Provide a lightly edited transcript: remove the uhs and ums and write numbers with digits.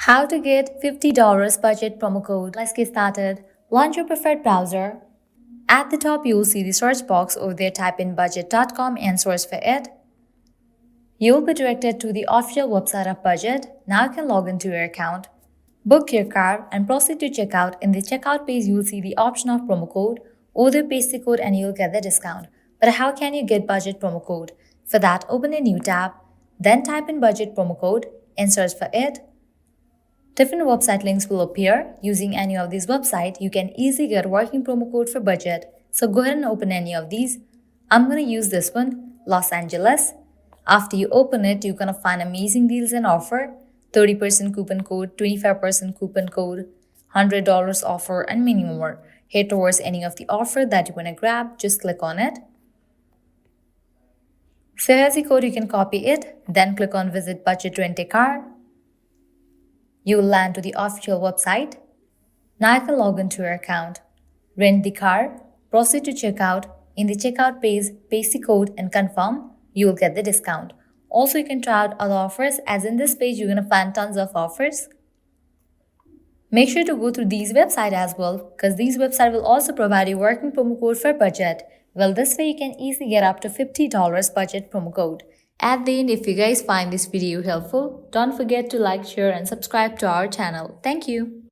How to get $50 budget promo code. Let's get started. Launch your preferred browser. At the top, you'll see the search box. Over there, type in budget.com and search for it. You'll be directed to the official website of Budget. Now you can log into your account, book your car, and proceed to checkout. In the checkout page, you'll see the option of promo code. Over there, paste the code and you'll get the discount. But how can you get budget promo code? For that, open a new tab, then type in budget promo code and search for it. Different website links will appear. Using any of these websites, you can easily get working promo code for budget. So go ahead and open any of these. I'm going to use this one, Los Angeles. After you open it, you're going to find amazing deals and offer. 30% coupon code, 25% coupon code, $100 offer, and many more. Head towards any of the offer that you want to grab, just click on it. So here's the code, you can copy it, then click on Visit Budget Rent a Car. You will land to the official website. Now you can log into your account, rent the car, proceed to checkout. In the checkout page, paste the code and confirm. You will get the discount. Also, you can try out other offers, as in this page you're going to find tons of offers. Make sure to go through these websites as well, because these websites will also provide you working promo code for budget. Well, this way you can easily get up to $50 budget promo code. At the end, if you guys find this video helpful, don't forget to like, share and subscribe to our channel. Thank you.